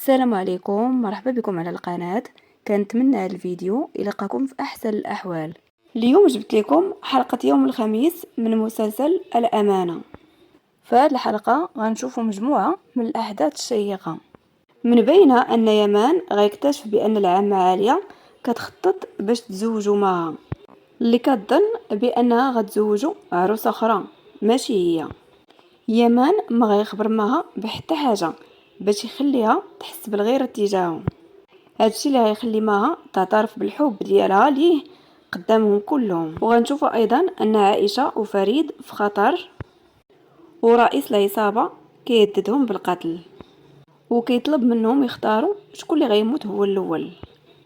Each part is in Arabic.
السلام عليكم، مرحبا بكم على القناة. كنتمنى هذا الفيديو يلقاكم في احسن الاحوال. اليوم جبت لكم حلقة يوم الخميس من مسلسل الامانة. في هذه الحلقة غنشوفوا مجموعة من الاحداث الشيقة، من بينها ان يمان غيكتشف بان العامة عالية كتخطط باش تزوجو معها، اللي كتظن بانها غتزوجو عروسة اخرى ماشي هي. يمان ما غيخبر معها بحتى حاجة باش يخليها تحس بالغيرة تجاهه. هادشي اللي غيخلي معها تعترف بالحب ديالها ليه قدامهم كلهم. وغنشوفوا ايضا ان عائشة وفريد في خطر، ورئيس العصابة كيهددهم بالقتل وكيطلب منهم يختاروا شكون اللي غيموت هو الاول.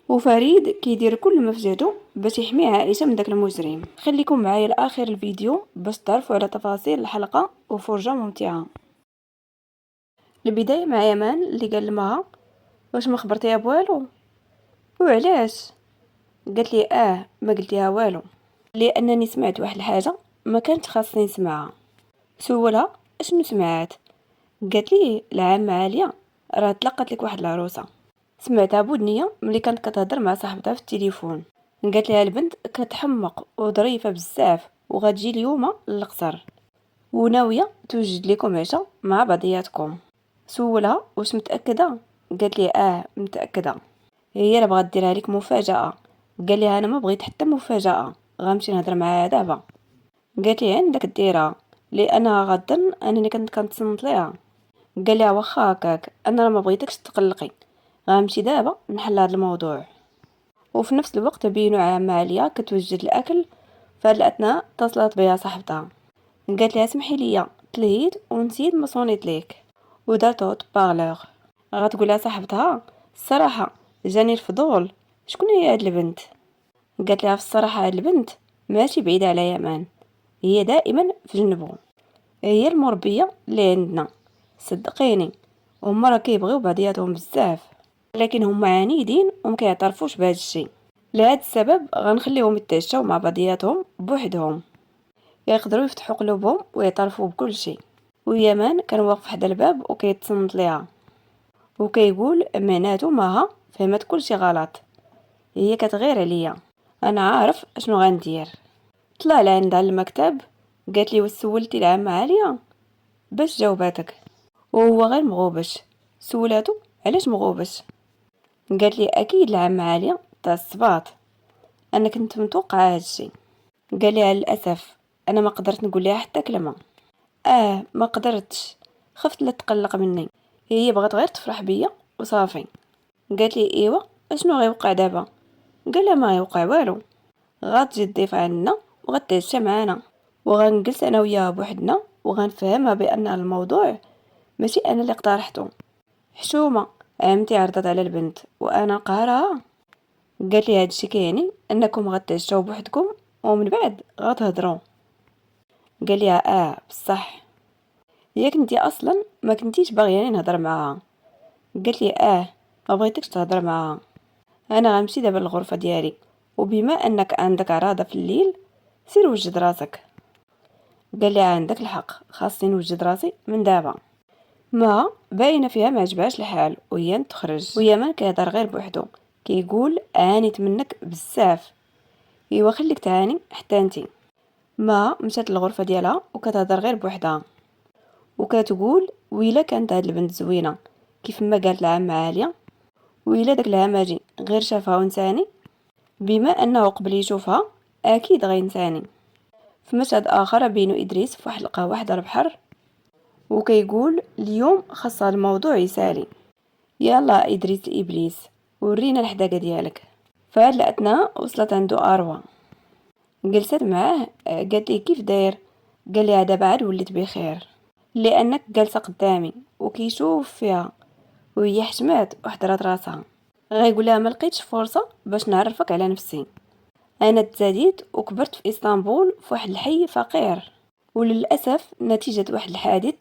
وفريد كيدير كل ما في جهده باش يحمي عائشة من داك المجرم. خليكم معايا لاخر الفيديو باش تعرفوا على تفاصيل الحلقة وفرجة ممتعة. البداية مع يمان اللي قال لها واش ما خبرتيها بوالو؟ وعلاش؟ قالت لي ما قلتيها والو لانني سمعت واحد الحاجه ما كانت خاصني نسمعها. سولها اشنو سمعت؟ قالت لي العامه عاليه راه طلقت لك واحد العروسه، سمعتها بودنيا ملي كانت كتهضر مع صاحبتها في التليفون. قالت لها البنت كتحمق وظريفه بزاف وغتجي اليوم للقصر وناويه توجد لكم عشاء مع بعضياتكم. سولها واش متاكده؟ قالت لي متاكده. هي اللي بغات ديرها لك مفاجاه. قال لي انا ما بغيت حتى مفاجاه، غنمشي نهضر معاها دابا. قالت لي عندك ديرها لانها غظن انني كنت كنتصنت ليها. قال لي واخا هكاك انا راه ما بغيتكش تقلقي، غنمشي دابا نحل هذا الموضوع. وفي نفس الوقت بينو عامه عليا كتوجد الاكل. في هذه الاثناء اتصلت بها صاحبتها، قالت لها سمحي لي تلهيت ونسيت ما صونيت ليك، ودارت هوت بارلور. غتقول لها صاحبتها الصراحه جاني الفضول شكون هي هاد البنت؟ قالت لها في الصراحه هاد البنت ماشي بعيده على يمان، هي دائما في جنبو، هي المربيه اللي عندنا. صدقيني هما راه كيبغيو بعضياتهم بزاف، لكن هما عنيدين وما كيعترفوش بهذا الشيء. لهذا السبب غنخليهم يتعشاو مع بعضياتهم بوحدهم، يقدروا يفتحوا قلوبهم ويعترفوا بكل شيء. ويمان كان واقف حدا الباب وكيتصنت ليها وكيقول معناتو ماها فهمت كل شيء غلط، هي كتغير عليا، انا عارف اشنو غندير. طلع لعندها المكتب، قالت لي واش سولتي العامه عاليه؟ باش جاوباتك؟ وهو غير مغوبش. سولاتو علاش مغوبش؟ قالت لي اكيد العامه عاليه تاع الصباط، انا كنت متوقعه هادشي. قال لي للاسف انا ما قدرت نقول لها حتى كلمه. ما قدرتش، خفت لا تقلق مني، هي بغات غير تفرح بيا وصافي. قالت لي ايوا اشنو غيوقع دابا؟ قال لها ما غيوقع والو، غتجي تضيف عندنا وغتعشى معانا وغنجلس انا وياها بوحدنا وغنفهمها بان الموضوع ماشي انا اللي اقترحته. حشومه عمتي عرضت على البنت وانا قهرها. قالت لي هادشي كيعني انكم غتعشاو بوحدكم ومن بعد غتهضروا. قال لي بصح ياك انتي اصلا ما كنتيش باغياني نهضر معاها. قالت لي ما بغيتكش تهضر معاها، انا غنمشي دابا للغرفه ديالي، وبما انك عندك عراضه في الليل سير وجد راسك. قال لي عندك الحق، خاصني نوجد راسي من دابا. ما باينه فيها ما عجبهاش الحال وهي تخرج، وهي ما كيهضر غير بوحدو كيقول عانيت منك بزاف. ايوا خليك تعاني حتى انتي. ما مشات للغرفه ديالها وكتهضر غير بوحدها وكتقول ويلا كانت هاد البنت زوينه كيف ما قالت العامه عاليه، ويلا داك الهمجي غير شافها ونساني، بما انه قبل يشوفها اكيد غينساني. في مشهد اخر بينو ادريس في واحد القهوه حدا البحر وكيقول اليوم خاصها الموضوع يسالي. يلا ادريس ابليس ورينا الحداقه ديالك. فهاد الاثناء وصلت عنده اروى، جلست معاه، قالت لي كيف داير؟ قال لي دابا عاد وليت بخير لانك جالسه قدامي وكيشوف فيها، وهي حشمات وحضرات راسها. غيقول لها ما لقيتش فرصه باش نعرفك على نفسي، انا تزاديت وكبرت في اسطنبول في واحد الحي فقير، وللاسف نتيجه واحد الحادث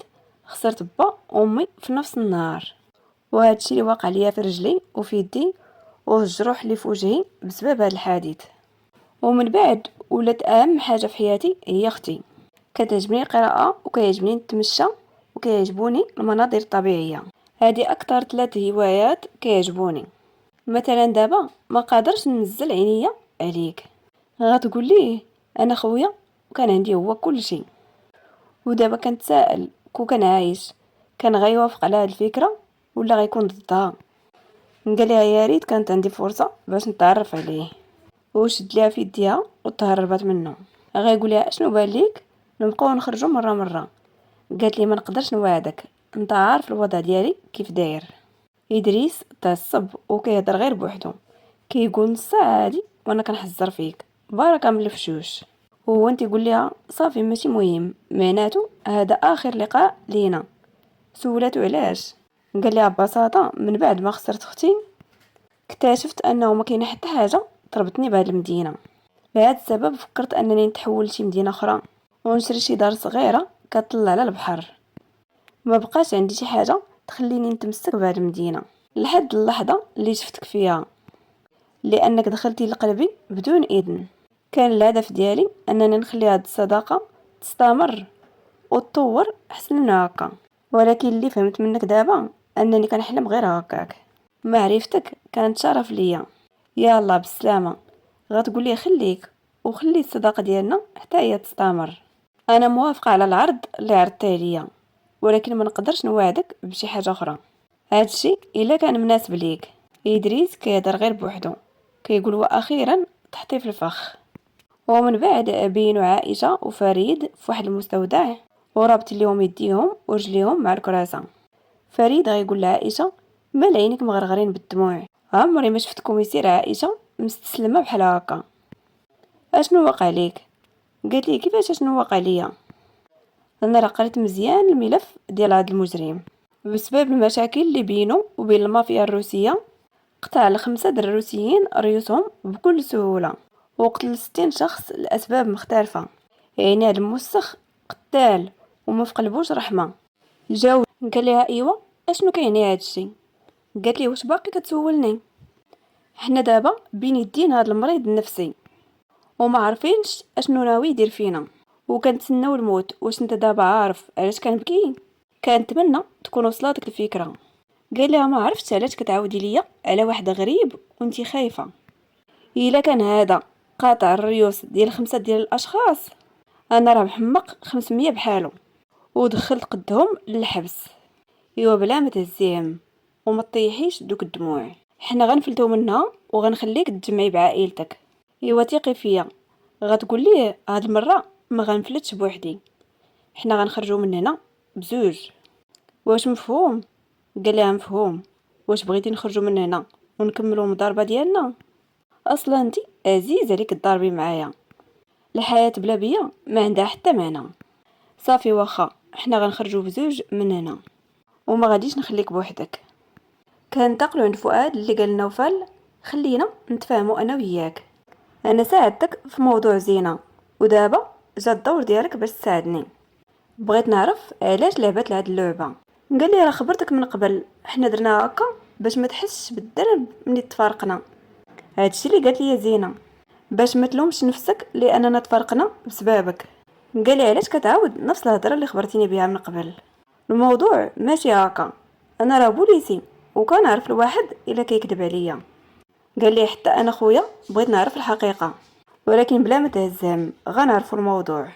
خسرت با امي في نفس النهار، وهذا الشيء اللي وقع ليا في رجلي وفي يدي والجروح اللي في وجهي بسبب هذا الحادث. ومن بعد ولات اهم حاجه في حياتي هي اختي. كتعجبني القراءه وكيعجبني نتمشى وكيعجبوني المناظر الطبيعيه. هذه اكثر 3 هوايات كيعجبوني. مثلا دابا ما قادرش ننزل عينيا عليك، غتقول ليه انا خويا وكان عندي هو كل شيء. ودابا كنتسائل كون كان عايش كان غيوافق على هاد الفكره ولا غيكون ضدها. قال لها يا ريت كانت عندي فرصه باش نتعرف عليه، وشد ليها في يديها وتهربت منه. غيقول لها اشنو بان ليك نبقاو نخرجوا مره. قالت لي ما نقدرش نوعدك، انت عارف الوضع ديالي كيف داير. ادريس تعصب وكيهضر غير بوحدو، كيقول نص ساعه عادي وانا كنحذر فيك بركه من الفشوش. وهو انت يقول لها صافي ماشي مهم، معناته هذا اخر لقاء لينا. سولاتو علاش، قال لها ببساطه من بعد ما خسرت اختي اكتشفت انه ما كاين حتى حاجه تربطني بهذه المدينه. لهذا السبب فكرت انني نتحول لشي مدينه اخرى ونشري شي دار صغيره كتطلع على البحر. ما بقاش عندي شي حاجه تخليني نتمسك بهذه المدينه لحد اللحظه اللي شفتك فيها، لانك دخلتي لقلبي بدون اذن. كان الهدف ديالي انني نخلي هذه الصداقه تستمر وتطور احسن من هكا، ولكن اللي فهمت منك دابا انني كنحلم غير هكاك. معرفتك كانت شرف ليا. يلا بالسلامه. غتقول لي خليك وخلي الصداقه ديالنا حتى هي تستمر. انا موافقه على العرض اللي عرضتيه ليا، ولكن ما نقدرش نوعدك بشي حاجه اخرى. هادشي الا كان مناسب ليك. ادريس كيهضر غير بوحدو، كيقول واخيرا تحطي في الفخ. ومن بعد بينوا عائشه وفريد في واحد المستودع ورابط ليهم يديهم ورجليهم مع الكراسه. فريد غيقول لعائشه مال عينيك مغرغرين بالدموع، عمري ما شفتكم يسير عائشه مستسلمه بحال هكا. اشنو واقع ليك؟ قالت لي كيفاش اشنو واقع ليا؟ انا راه قريت مزيان الملف ديال هذا المجرم. بسبب المشاكل اللي بينه وبين المافيا الروسيه قطع ال5 د الروسيين ريوسهم بكل سهوله، وقتل 60 شخص لاسباب مختلفه. يعني هذا الموسخ قتال وما في قلبوش رحمه. جاو قال لها ايوا اشنو كيعني هذا الشيء؟ قالت لي واش باقي كتسولني؟ حنا دابا بين يدين هذا المريض النفسي وما عارفينش اشنو ناوي يدير فينا، وكنتسناو الموت. واش انت دابا عارف علاش كنبكي؟ كنتمنى تكون وصلاتك الفكره. قال لها ما عرفتش علاش كتعاودي ليا على واحد غريب وانتي خايفه. الا كان هذا قاطع الريوس ديال 5 ديال الاشخاص، انا راه محمق 500 بحالو ودخلت قدهم للحبس. ايوا بلا ما تهزيهم وما تطيحيش دوك الدموع. حنا غنفلتو منها وغنخليك تجمعي بعائلتك. ايوا ثقي فيا. غتقول ليه هاد المره ما غنفلتش بوحدي، حنا غنخرجوا من هنا بزوج. واش مفهوم؟ قال لها مفهوم. واش بغيتي نخرجوا من هنا ونكملوا المضاربه ديالنا؟ اصلا انت عزيز عليك تضاربي معايا، الحياه بلا بيا ما عندها حتى معنى. صافي واخا حنا غنخرجوا بزوج من هنا وما غاديش نخليك بوحدك. كننتقلوا عند فؤاد اللي قال نوفل خلينا نتفاهموا انا وياك. انا ساعدتك في موضوع زينه ودابا جا الدور ديالك باش تساعدني. بغيت نعرف علاش لعبت لهاد اللعبه. قال لي راه خبرتك من قبل، حنا درنا هكا باش ما تحسش بالذنب ملي تفارقنا. هادشي اللي قالت لي زينه باش ما تلومش نفسك لاننا تفارقنا بسببك. قال لي علاش كتعاود نفس الهضره اللي خبرتيني بها من قبل؟ الموضوع ماشي هكا، انا راه بوليسي وكنعرف الواحد الا كيكذب عليا. قال لي حتى انا خويا بغيت نعرف الحقيقه، ولكن بلا ما تهزم غنعرفوا الموضوع،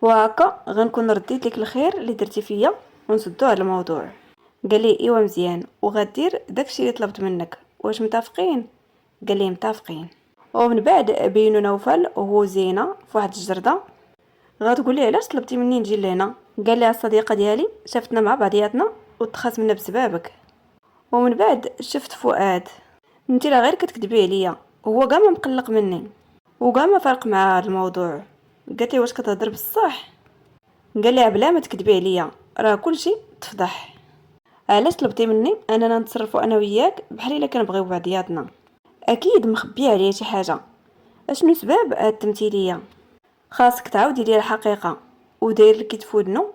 وهكا غنكون رديت لك الخير اللي درتي فيا ونسدو على الموضوع. قال لي ايوا مزيان وغدير داكشي اللي طلبت منك. واش متفقين؟ قال لي متفقين. ومن بعد بينو نوفل وهو زينه في واحد الجرده. غتقول لي علاش طلبتي مني نجي لهنا؟ قال لي الصديقه ديالي شافتنا مع بعضياتنا وتخاس منا بسببك. ومن بعد شفت فؤاد، انت راه غير كتكذبي عليا، هو كاع ما مقلق مني وكاع ما فرق مع هذا الموضوع. قالت لي واش كتهضر بصح؟ قال لي بلا ما تكذبي عليا راه كلشي تفضح. علاش طلبتي مني اننا نتصرفوا انا وياك بحال الا كنبغيو بعضياتنا؟ اكيد مخبيه عليا شي حاجه. اشنو سبب هاد التمثيليه؟ خاصك تعاودي لي الحقيقه. وداير لك كتف ودنو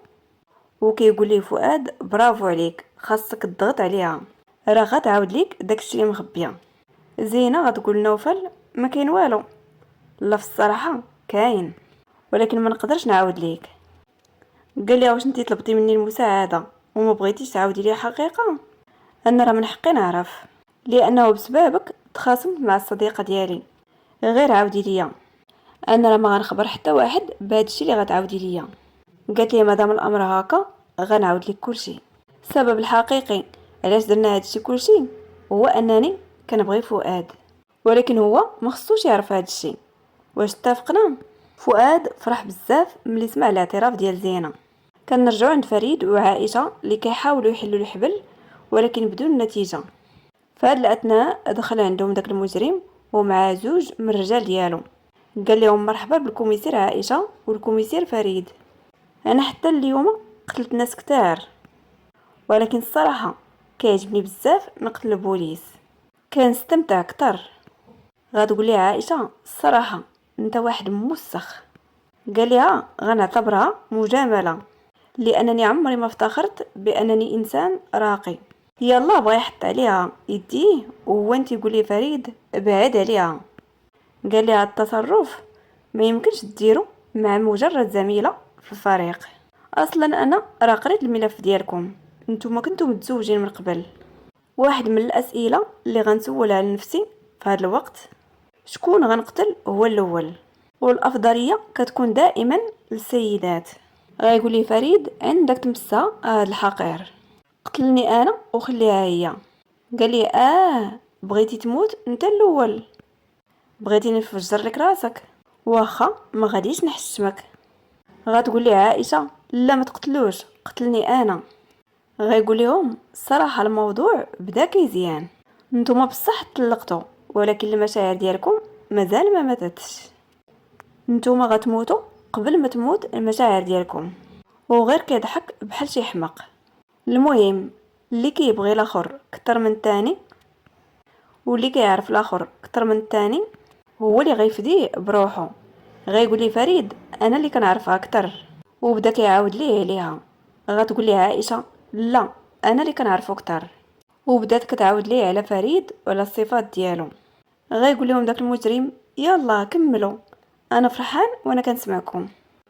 وكيقول لي فؤاد برافو عليك، خاصك تضغط عليها، راه غتعاود ليك داكشي اللي مخبيه. زينه غتقول نوفل ما كاين والو. لا في الصراحه كاين، ولكن ما نقدرش نعاود ليك. قال لي واش انتي طلبتي مني المساعده وما بغيتيش تعاودي لي الحقيقه؟ انا راه من حقي نعرف، لانه بسببك تخاصمت مع الصديقه ديالي. غير عاودي ليا، انا راه ما غنخبر حتى واحد بهذا الشيء اللي غتعاودي ليا. قالت لي مادام الامر هكا غنعاود لك كلشي. السبب الحقيقي علاش درنا هذا الشيء كلشي هو انني كنبغي فؤاد، ولكن هو ما خصوش يعرف هذا الشيء. واش اتفقنا؟ فؤاد فرح بزاف ملي سمع الاعتراف ديال زينه. كنرجعوا عند فريد وعائشه اللي كيحاولوا يحلوا الحبل ولكن بدون نتيجه. فهاد الاثناء دخل عندهم داك المجرم ومع زوج من الرجال ديالو. قال لهم مرحبا بالكوميسير عائشه والكوميسير فريد. انا حتى اليوم قتلت ناس كتار، ولكن الصراحه كيعجبني بزاف نقتل البوليس، كنستمتع اكثر. غتقول لي عائشه الصراحه انت واحد موسخ. قال لها غنعتبرها مجامله، لانني عمري ما افتخرت بانني انسان راقي. يلا بغى يحط عليها يديه وهو انت يقول فريد بعد عليها. قال لها التصرف ما يمكنش ديرو مع مجرد زميله في الفريق. اصلا انا راه قريت الملف ديالكم، نتوما كنتو متزوجين من قبل. واحد من الاسئله اللي غنسولها لنفسي في هذا الوقت، شكون غنقتل هو الاول؟ والافضليه كتكون دائما للسيدات. غايقول لي فريد عندك تمسها هذا الحقير، قتلني انا وخليها هي. قال لي بغيتي تموت انت الاول، بغيتي نفجر لك راسك، واخا ما غاديش نحشمك. غتقول لي عائشه لا ما تقتلوش قتلني انا. غايقول لهم الصراحه الموضوع بدا كيزيان، نتوما بصح طلقتوا ولكن المشاعر ديالكم مازال ما ماتتش. نتوما غتموتوا قبل ما تموت المشاعر ديالكم. وغير كيضحك بحال شي حمق. المهم اللي كيبغي الاخر كتر من الثاني واللي كيعرف الاخر كتر من الثاني هو اللي غيفديه بروحه. غايقول لي فريد انا اللي كنعرفها اكثر، وبدا كيعاود ليه عليها. غتقول لي عائشه لا انا اللي كنعرفو اكثر، وبدات كتعاود ليه على فريد وعلى الصفات ديالو. غايقول لهم داك المجرم يلا كملوا، انا فرحان وانا كنسمعكم.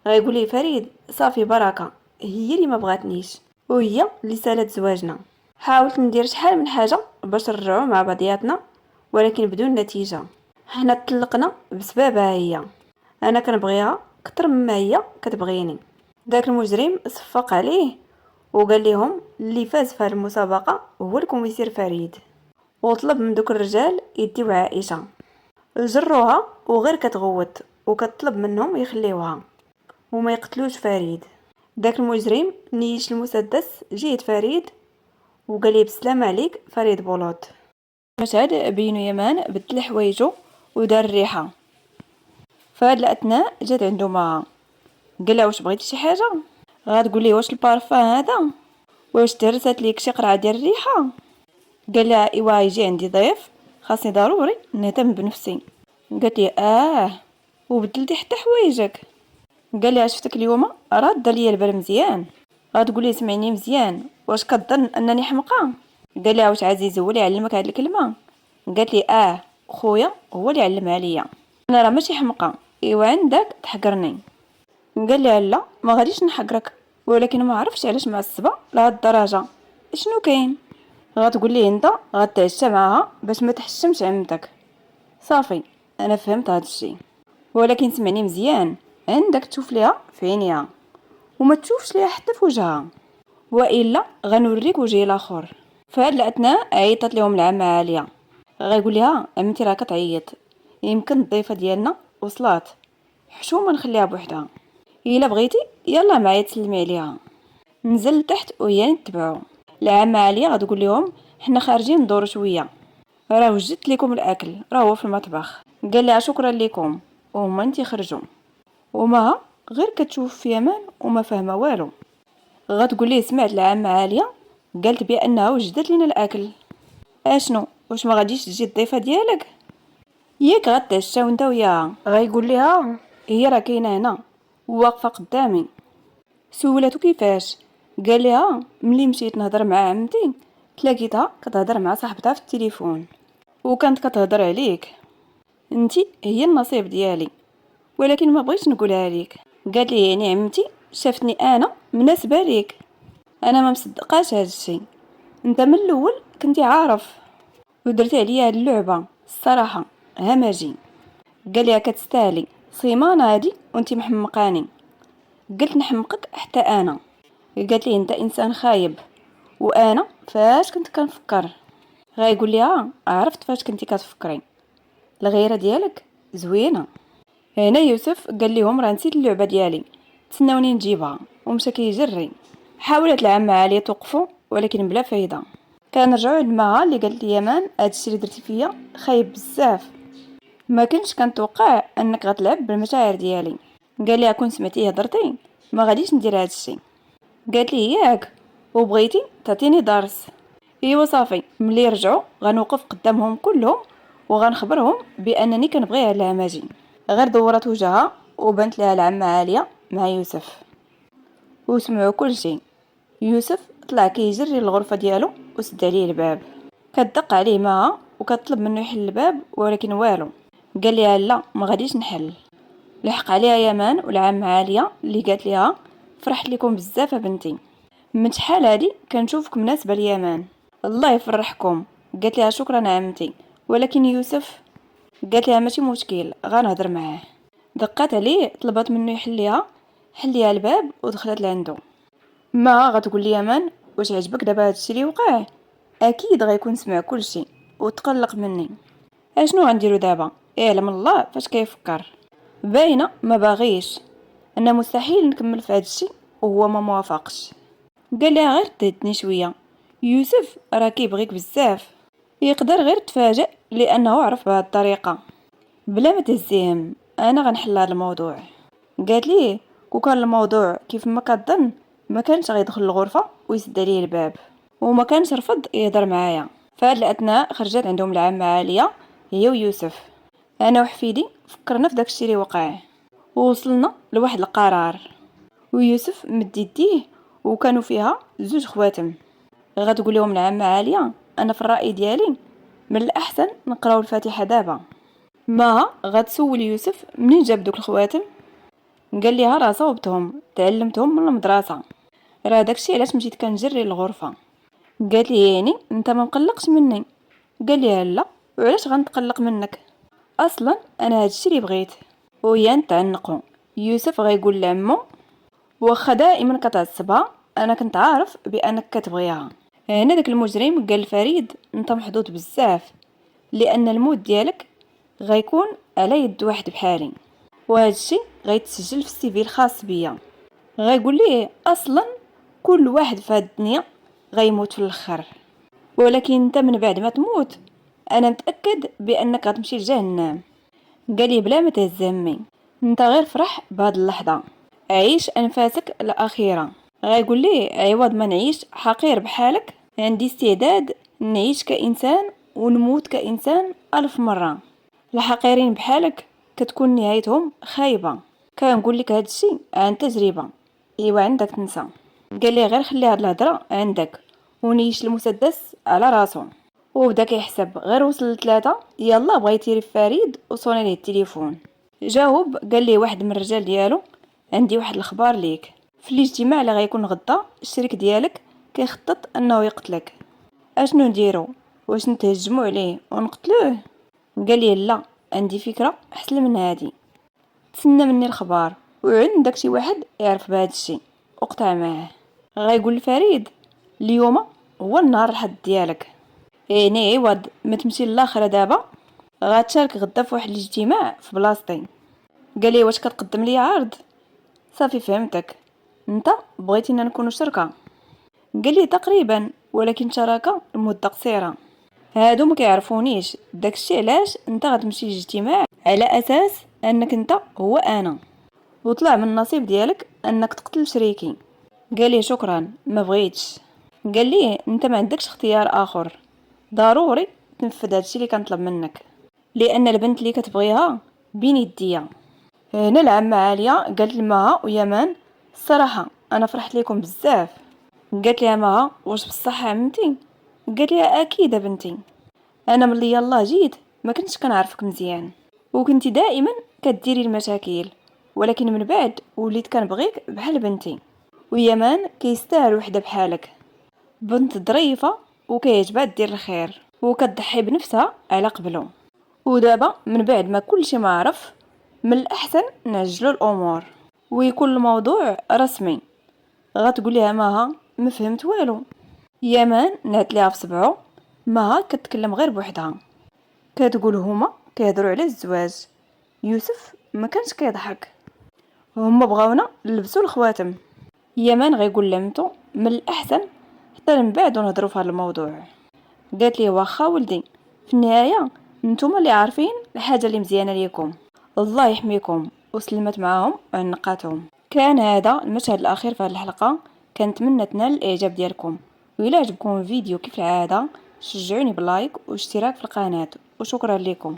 غايقول لي فريد صافي بركه، هي اللي ما بغاتنيش وهي اللي سالت زواجنا. حاولت ندير شحال من حاجه باش نرجعوا مع بعضياتنا ولكن بدون نتيجه. حنا تطلقنا بسببها هي، انا كنبغيها اكثر مما هي كتبغيني. داك المجرم صفق عليه وقال لهم اللي فاز في المسابقه هو الكوميسير فريد، وطلب من دوك الرجال يديو عائشه. جروها وغير كتغوت وكتطلب منهم يخليوها وما يقتلوش فريد. داك المجرم نيش المسدس جهة فريد وقال لي بسلام عليك فريد بولوط. مشهد بينو يمان بدل حوايجو ودار الريحه. فهاد الاثناء جات عنده معها، قال لها واش بغيتي شي حاجه؟ غتقول لي واش البارفان هذا؟ واش تهرست ليك شي قرعه ديال الريحه؟ قال لها ايوا يجي عندي ضيف خاصني ضروري نهتم بنفسي. قالت لي وبدلتي حتى حوايجك؟ قال لها شفتك اليوم راد ليا البال مزيان. غتقول لي سمعني مزيان، واش كتظن انني حمقى؟ قال لها واش عزيز هو اللي علمك هاد الكلمه؟ قالت لي خويا هو اللي علمها ليا، انا راه ماشي حمقى. ايوا عندك تحقرني. قال لها لا ما غاديش نحقرك، ولكن ما عرفتش علاش معصبه لهاد الدرجه، شنو كاين؟ غتقول لي انت غتعشى معاها باش ما تحشمش عمتك. صافي انا فهمت هاد الشيء، ولكن سمعني مزيان، عندك تشوف ليها في عينيها وما تشوفش ليها حتى في وجهها، والا غنوريك وجهي الاخر. فهاد الاثناء عيطت لهم العمه عاليه. غايقول لها عمتي راه كتعيط، يمكن الضيفه ديالنا وصلات، حشومه نخليها بوحدها. الا بغيتي يلا معايا تسلمي عليها. نزل لتحت وهي نتبعو. العمه عاليه غتقول لهم حنا خارجين ندورو شويه، راه وجدت لكم الاكل راه هو في المطبخ. قال لها شكرا لكم وهما انت خرجوا. وما غير كتشوف في يمان وما فاهمه والو. غتقول ليه سمعت العامه عاليه قالت بانها وجدت لنا الاكل. اشنو واش ما غاديش تجي الضيفه ديالك؟ ياك غتعشاو انت وياها. غايقول لها هي راه كاينه هنا واقفه قدامي. سولاتو كيفاش؟ قال لها ملي مشيت نهضر مع عمتي تلاقيتها كتهضر مع صاحبتها في التليفون وكانت كتهضر عليك، انتي هي النصيب ديالي ولكن ما بغيتش نقولها ليك. قالت لي يعني عمتي شافتني انا مناسبه ليك؟ انا ما مصدقاش هذا الشيء، انت من الاول كنتي عارف ودرتي عليا هاد اللعبه الصراحه همجي. قال لي كتستاهلي صيمانه هادي وانتي محمقاني. قلت نحمقك حتى انا. قالت لي انت انسان خايب، وانا فاش كنت كنفكر. غايقول لي عرفت فاش كنتي كتفكري، الغيره ديالك زوينه. هنا يوسف قال لهم راه نسيت اللعبه ديالي، تسناوني نجيبها، ومشى كيجري. حاولت العمه عاليه توقفو ولكن بلا فايده. كنرجعوا لمها اللي قالت لي يمان هادشي اللي درتي فيا خايب بزاف، ما كنتش كنتوقع انك غتلعب بالمشاعر ديالي. قال لي كون سمعتي هضرتي ما غاديش ندير هادشي. قالت لي ياك وبغيتي تعطيني درس. ايوا صافي، ملي رجعوا غنوقف قدامهم كلهم وغنخبرهم بانني كنبغي على الهماجي. غير دورت وجهها وبنت لها العمه عاليه مع يوسف وسمعوا كل شيء. يوسف طلع كيجري للغرفه ديالو وسد عليه الباب. كتدق عليه معها وكتطلب منه يحل الباب ولكن والو. قال لها لا ما غاديش نحل. لحق عليها يمان والعمه عاليه اللي قالت لها فرحت لكم بزاف بنتي، من شحال هادي كنشوفك مناسبه ليمان، الله يفرحكم. قالت لها شكرا عمتي، ولكن يوسف. قالت لها ماشي مشكل غنهضر معاه. دقات عليه طلبت منه حل ليها الباب ودخلت لعندو. ما غتقول لي يمان واش عجبك دابا هادشي اللي وقع؟ اكيد غيكون سمع كل شيء وتقلق مني. اشنو غنديرو دابا؟ يعلم الله فاش كيفكر. باينه ما باغيش، انا مستحيل نكمل في هادشي وهو ما موافقش. قال لها غير تهدني شويه، يوسف راه كيبغيك بزاف، يقدر غير تفاجئ لانه عرف بهاد الطريقه. بلا ما تهزيهم انا غنحل هذا الموضوع. قالت ليه كون كان الموضوع كيف ما كظن ما كانش غيدخل الغرفه ويسد عليه الباب، وما كانش رفض يهضر معايا. فهاد الاثناء خرجت عندهم العمه عاليه هي ويوسف. انا وحفيدي فكرنا في داكشي اللي وقع ووصلنا لواحد القرار. ويوسف مد يديه وكانوا فيها زوج خواتم. غتقول لهم العمه عاليه انا في الراي ديالي من الاحسن نقراو الفاتحه دابا. ما غتسول يوسف منين جاب دوك الخواتم. قال ليها راه صوبتهم تعلمتهم من المدرسه، راه داكشي علاش مشيت كنجري للغرفه. قالت لي يعني انت ما مقلقش مني؟ قال ليها لا، وعلاش غنتقلق منك؟ اصلا انا هادشي اللي بغيت. وهي نتعنقوا. يوسف غيقول لعمو واخا دائما كتعصبها انا كنت عارف بانك كتبغيها. هنا داك المجرم قال فريد انت محظوظ بزاف لان الموت ديالك غيكون على يد واحد بحالي، وهذا الشيء غيتسجل في السي في الخاص بيا. غيقول ليه اصلا كل واحد في هذه الدنيا غيموت في الاخر، ولكن انت من بعد ما تموت انا متاكد بانك غتمشي لجهنم. قال لي بلا ما تهز همي، انت غير فرح بهاد اللحظه، عيش انفاسك الاخيره. غيقول ليه عوض ما نعيش حقير بحالك عندي استعداد نعيش كانسان ونموت كانسان 1000 مره. الحقيرين بحالك كتكون نهايتهم خايبه. كنقول لك هذا الشيء عن تجربه، ايوا عندك تنسى. قال لي غير خلي هاد الهضره عندك ونيش المسدس على راسو. وبدا كيحسب غير وصل ل3. يلا بغا يتيري فريد وصوني ليه التليفون. جاوب قال لي واحد من الرجال ديالو عندي واحد الخبار ليك، في الاجتماع اللي غيكون غدا الشريك ديالك كيخطط انه يقتلك. اشنو نديرو؟ واش نتهجموا عليه ونقتلوه؟ قال لي لا، عندي فكره احسن من هادي. تسنى مني الخبار وعندك شي واحد يعرف بهذا الشيء وقطع معاه. غايقول لفريد اليوم هو النهار الحظ ديالك. يعني عوض ما تمشي للاخره دابا غتشارك غدا في واحد الاجتماع في بلاصتي. قال لي واش كتقدم لي عرض؟ صافي فهمتك، انت بغيتينا نكونوا شركه. قال لي تقريبا، ولكن شراكه لمده قصيره. هادو ما كيعرفونيش، داكشي علاش انت غتمشي للاجتماع على اساس انك انت هو انا، وطلع من النصيب ديالك انك تقتل شريكي. قال لي شكرا ما بغيتش. قال لي انت ما عندكش اختيار اخر، ضروري تنفذ هادشي اللي كنطلب منك لان البنت اللي كتبغيها بين يديا. هنا العمه عاليه قالت لمها ويمان الصراحه انا فرحت لكم بزاف. قالت لها مها واش بصح عمتي؟ قالت لها اكيد بنتي، انا ملي يلا جيت ما كنتش كنعرفك مزيان وكنتي دائما كديري المشاكل، ولكن من بعد وليت كنبغيك بحال بنتي. ويمان كيستاهل وحده بحالك، بنت ظريفه وكيعجبها دير الخير وكتضحي بنفسها على قبلو. ودابا من بعد ما كلشي ما عرف، من الاحسن نعجلو الامور ويكون الموضوع رسمي. غتقول لها مها ما فهمت والو. يمان نعت ليها بصبعو. مها كتكلم غير بوحدها كتقول هما كيهضروا على الزواج. يوسف ما كانش كيضحك. هما بغاونا نلبسوا الخواتم. يمان غيقول لمتو من الاحسن حتى من بعد نهضروا في هذا الموضوع. قالت لي واخا ولدي، في النهايه نتوما اللي عارفين الحاجه اللي مزيانه ليكم. الله يحميكم. وسلمت معاهم وعنقاتهم. كان هذا المشهد الاخير في هذه الحلقه. كنتمنى تنال الاعجاب ديالكم، وإلا عجبكم الفيديو كيف العاده شجعوني باللايك واشتراك في القناه، وشكرا لكم.